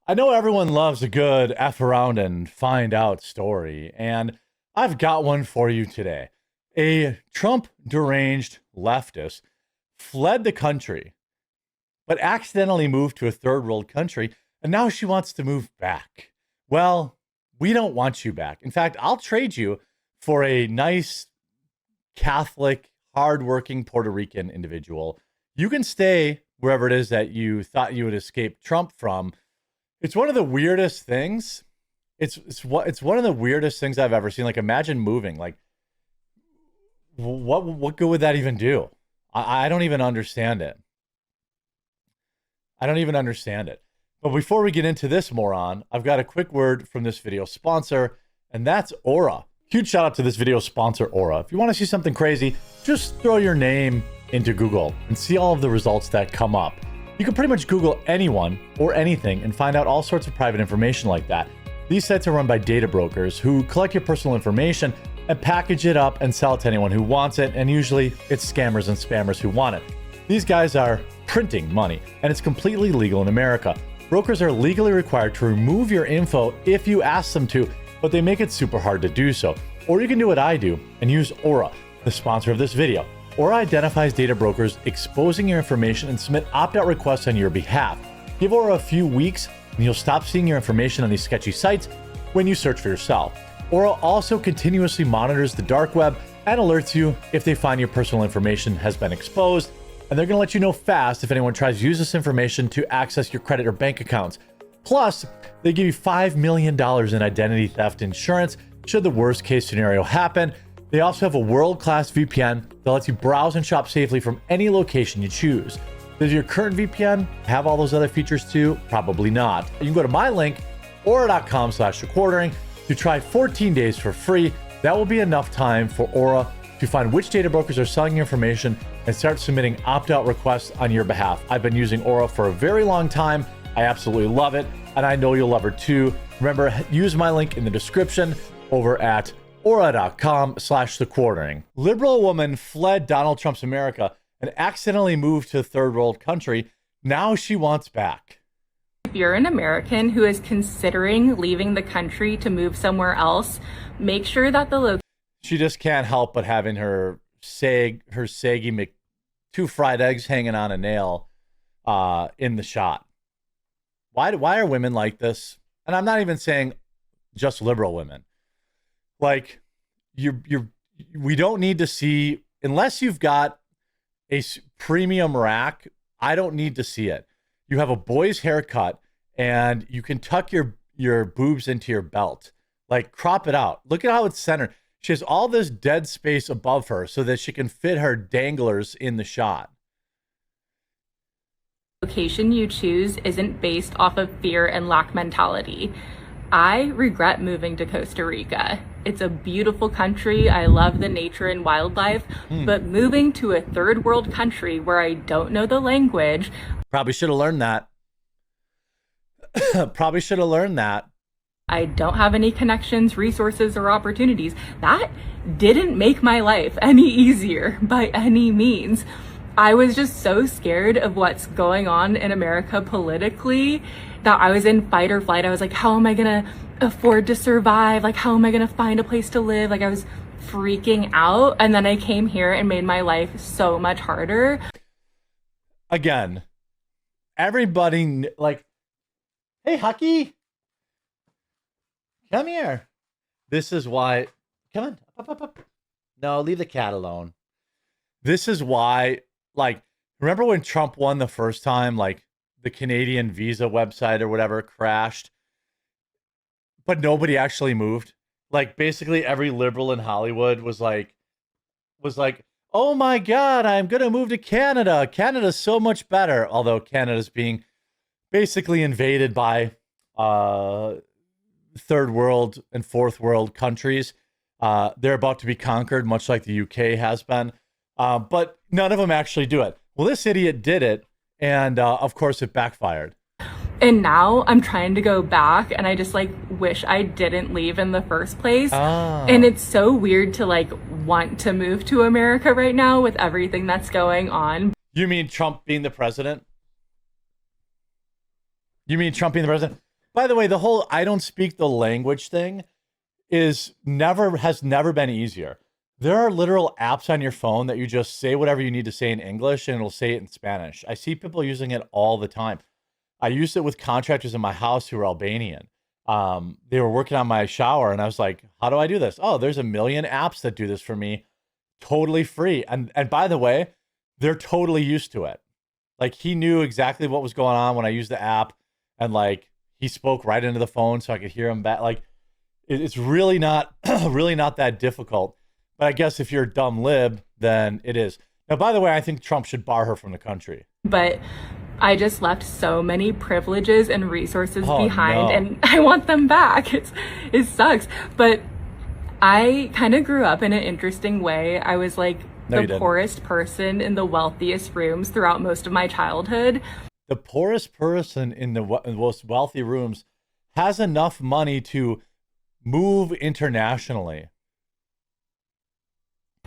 I know everyone loves a good F around and find out story, and I've got one for you today. A Trump deranged leftist fled the country, but accidentally moved to a third world country, and now she wants to move back. Well, we don't want you back. In fact, I'll trade you for a nice Catholic, hardworking Puerto Rican individual. You can stay wherever it is that you thought you would escape Trump from. It's one of the weirdest things. It's one of the weirdest things I've ever seen. Like, imagine moving. Like, what good would that even do? I don't even understand it. I don't even understand it. But before we get into this moron, I've got a quick word from this video sponsor, and that's Aura. Huge shout out to this video sponsor, Aura. If you want to see something crazy, just throw your name into Google and see all of the results that come up. You can pretty much Google anyone or anything and find out all sorts of private information like that. These sites are run by data brokers who collect your personal information and package it up and sell it to anyone who wants it, and usually it's scammers and spammers who want it. These guys are printing money, and it's completely legal in America. Brokers are legally required to remove your info if you ask them to, but they make it super hard to do so. Or you can do what I do and use Aura, the sponsor of this video. Aura identifies data brokers exposing your information and submit opt-out requests on your behalf. Give Aura a few weeks and you'll stop seeing your information on these sketchy sites when you search for yourself. Aura also continuously monitors the dark web and alerts you if they find your personal information has been exposed, and they're going to let you know fast if anyone tries to use this information to access your credit or bank accounts. Plus, they give you $5 million in identity theft insurance should the worst case scenario happen. They also have a world-class VPN that lets you browse and shop safely from any location you choose. Does your current VPN have all those other features too? Probably not. You can go to my link, aura.com/thequartering, to try 14 days for free. That will be enough time for Aura to find which data brokers are selling your information and start submitting opt-out requests on your behalf. I've been using Aura for a very long time. I absolutely love it, and I know you'll love her too. Remember, use my link in the description over at aura.com/thequartering. Liberal woman fled Donald Trump's America and accidentally moved to a third world country. Now she wants back. If you're an American who is considering leaving the country to move somewhere else, make sure that the location. She just can't help but having her saggy two fried eggs hanging on a nail in the shot. Why are women like this? And I'm not even saying just liberal women. Like, we don't need to see, unless you've got a premium rack, I don't need to see it. You have a boy's haircut and you can tuck your boobs into your belt. Like, crop it out. Look at how it's centered. She has all this dead space above her so that she can fit her danglers in the shot. Location you choose isn't based off of fear and lack mentality. I regret moving to Costa Rica. It's a beautiful country. I love the nature and wildlife, but moving to a third world country where I don't know the language. Probably should have learned that. Probably should have learned that. I don't have any connections, resources, or opportunities. That didn't make my life any easier by any means. I was just so scared of what's going on in America politically that I was in fight or flight. I was like, how am I gonna afford to survive? Like, how am I gonna find a place to live? Like, I was freaking out. And then I came here and made my life so much harder. Again, everybody, like, hey, Hucky, come here. This is why, come on, up. No, leave the cat alone. This is why, like, remember when Trump won the first time, like, the Canadian visa website or whatever crashed, but nobody actually moved? Like, basically every liberal in Hollywood was like, oh my God, I'm going to move to Canada. Canada's so much better. Although Canada's being basically invaded by third world and fourth world countries. They're about to be conquered, much like the UK has been. But none of them actually do it. Well, this idiot did it. And of course, it backfired. And now I'm trying to go back, and I just like wish I didn't leave in the first place. And it's so weird to like want to move to America right now with everything that's going on. You mean Trump being the president? You mean Trump being the president? By the way, the whole I don't speak the language thing has never been easier. There are literal apps on your phone that you just say whatever you need to say in English and it'll say it in Spanish. I see people using it all the time. I used it with contractors in my house who were Albanian. They were working on my shower and I was like, how do I do this? Oh, there's a million apps that do this for me totally free. And by the way, they're totally used to it. Like he knew exactly what was going on when I used the app and like he spoke right into the phone so I could hear him back. Like it's really not really not that difficult. But I guess if you're a dumb lib, then it is. Now, by the way, I think Trump should bar her from the country. But I just left so many privileges and resources behind, no. and I want them back. It sucks. But I kind of grew up in an interesting way. I was like the poorest person in the wealthiest rooms throughout most of my childhood. The poorest person in the most wealthy rooms has enough money to move internationally.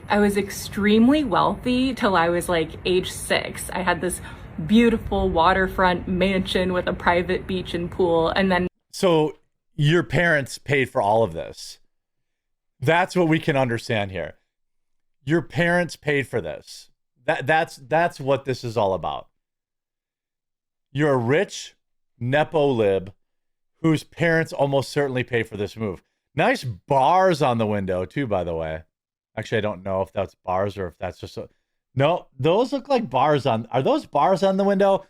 I was extremely wealthy till I was like age 6. I had this beautiful waterfront mansion with a private beach and pool. And then so your parents paid for all of this. That's what we can understand here. Your parents paid for this. That's what this is all about. You're a rich Nepo lib whose parents almost certainly pay for this move. Nice bars on the window too, by the way. Actually, I don't know if that's bars or if that's just no, those look like bars are those bars on the window?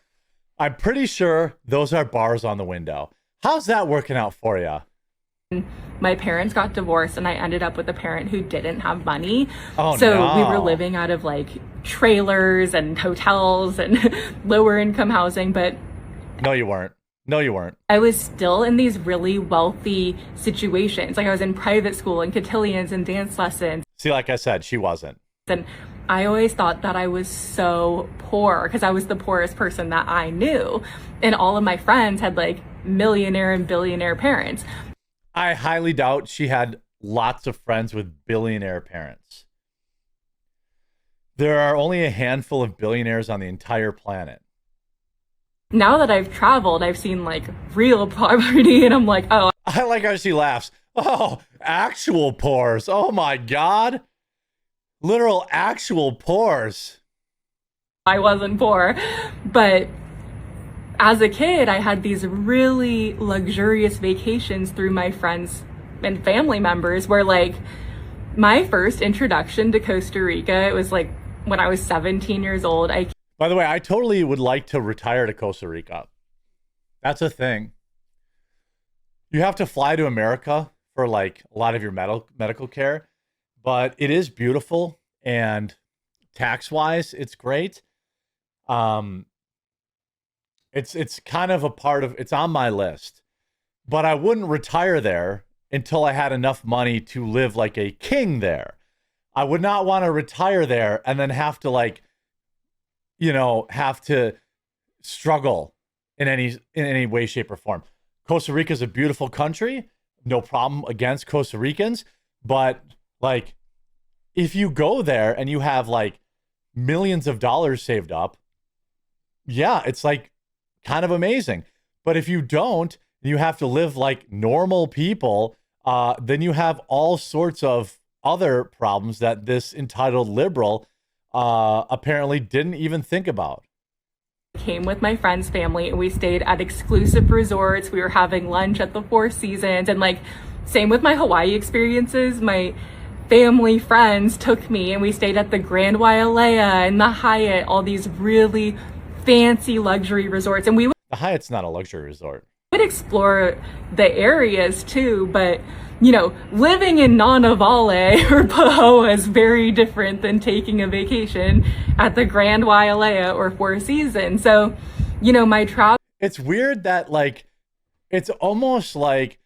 I'm pretty sure those are bars on the window. How's that working out for you? My parents got divorced and I ended up with a parent who didn't have money. Oh, so no. We were living out of like trailers and hotels and lower income housing, but No, you weren't. No, you weren't. I was still in these really wealthy situations. Like I was in private school and cotillions and dance lessons. See, like I said, she wasn't. And I always thought that I was so poor because I was the poorest person that I knew. And all of my friends had like millionaire and billionaire parents. I highly doubt she had lots of friends with billionaire parents. There are only a handful of billionaires on the entire planet. Now that I've traveled, I've seen like real poverty and I'm like, oh. I like how she laughs. Oh, actual pores. Oh my God. Literal actual pores. I wasn't poor. But as a kid, I had these really luxurious vacations through my friends and family members where like my first introduction to Costa Rica, it was like when I was 17 years old. By the way, I totally would like to retire to Costa Rica. That's a thing. You have to fly to America for like a lot of your medical care, but it is beautiful and tax-wise, it's great. It's kind of a part of, it's on my list, but I wouldn't retire there until I had enough money to live like a king there. I would not want to retire there and then have to like, you know, have to struggle in any way, shape, or form. Costa Rica is a beautiful country. No problem against Costa Ricans. But like, if you go there and you have like millions of dollars saved up, yeah, it's like kind of amazing. But if you don't, you have to live like normal people, then you have all sorts of other problems that this entitled liberal apparently didn't even think about. Came with my friend's family and we stayed at exclusive resorts. We were having lunch at the Four Seasons, and like same with my Hawaii experiences. My family friends took me and we stayed at the Grand Wailea and the Hyatt, all these really fancy luxury resorts. And the Hyatt's not a luxury resort. Would explore the areas too, but you know, living in Nonavale or Pahoa is very different than taking a vacation at the Grand Wailea or Four Seasons. So, you know, my travel. It's weird that like, it's almost like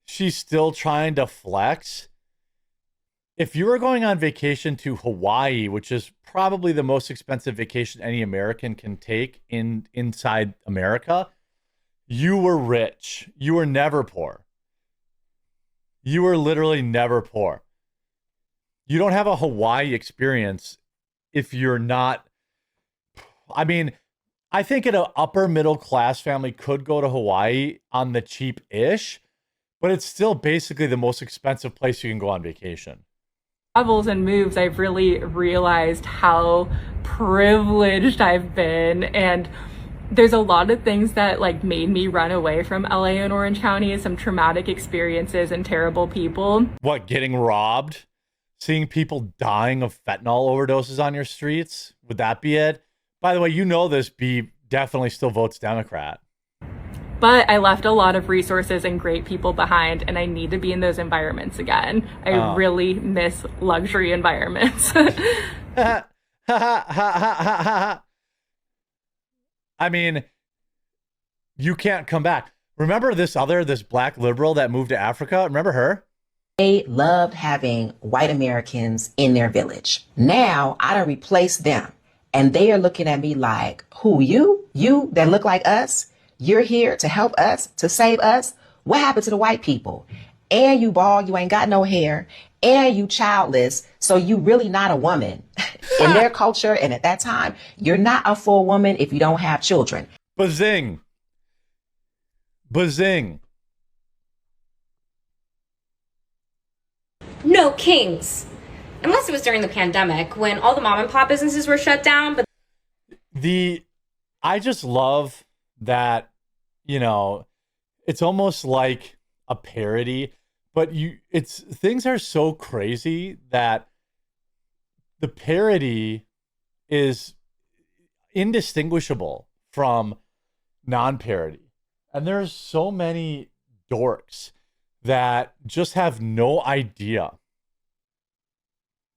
she's still trying to flex. If you were going on vacation to Hawaii, which is probably the most expensive vacation any American can take inside America, you were rich. You were never poor. You were literally never poor. You don't have a Hawaii experience if you're not. I mean, I think an upper middle class family could go to Hawaii on the cheap-ish, but it's still basically the most expensive place you can go on vacation. Travels and moves, I've really realized how privileged I've been. And there's a lot of things that like made me run away from LA and Orange County, some traumatic experiences and terrible people. What, getting robbed? Seeing people dying of fentanyl overdoses on your streets? Would that be it? By the way, you know this B definitely still votes Democrat. But I left a lot of resources and great people behind, and I need to be in those environments again. I really miss luxury environments. I mean, you can't come back. Remember this black liberal that moved to Africa? Remember her? They loved having white Americans in their village. Now I done replaced them, and they are looking at me like, who, you? You that look like us? You're here to help us, to save us? What happened to the white people? And you bald, you ain't got no hair, and you childless, so you really not a woman. In their culture and at that time, you're not a full woman if you don't have children. Bazing. Bazing. No kings. Unless it was during the pandemic when all the mom and pop businesses were shut down. But I just love that, you know, it's almost like a parody, but things are so crazy that the parody is indistinguishable from non-parody. And there's so many dorks that just have no idea.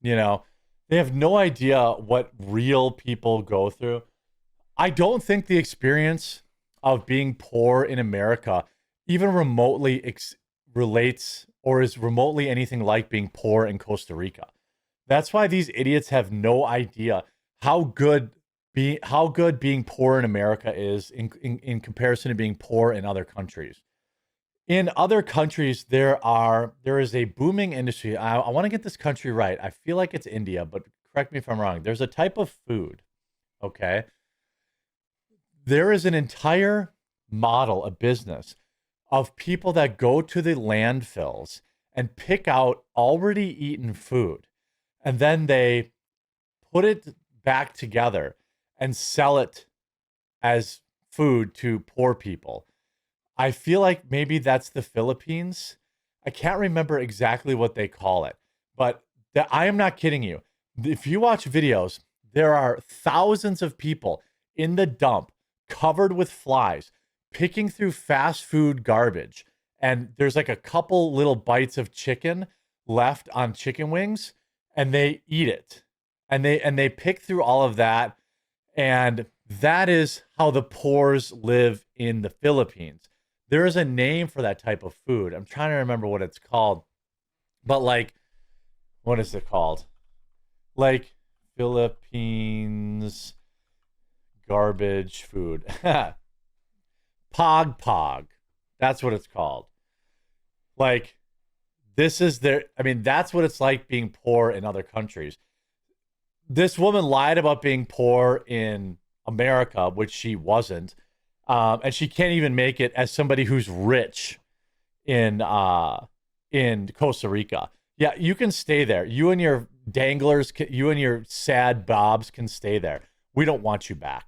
You know, they have no idea what real people go through. I don't think the experience of being poor in America even remotely relates or is remotely anything like being poor in Costa Rica. That's why these idiots have no idea how good being poor in America is in comparison to being poor in other countries. In other countries, there is a booming industry. I want to get this country right. I feel like it's India, but correct me if I'm wrong. There's a type of food, okay? There is an entire model, a business of people that go to the landfills and pick out already eaten food, and then they put it back together and sell it as food to poor people. I feel like maybe that's the Philippines. I can't remember exactly what they call it, but I am not kidding you. If you watch videos, there are thousands of people in the dump covered with flies, picking through fast food garbage. And there's like a couple little bites of chicken left on chicken wings, and they eat it. And they pick through all of that. And that is how the poors live in the Philippines. There is a name for that type of food. I'm trying to remember what it's called. But like, what is it called? Like Philippines garbage food. Pog. That's what it's called. Like, that's what it's like being poor in other countries. This woman lied about being poor in America, which she wasn't. And she can't even make it as somebody who's rich in Costa Rica. Yeah, you can stay there. You and your danglers, you and your sad bobs can stay there. We don't want you back.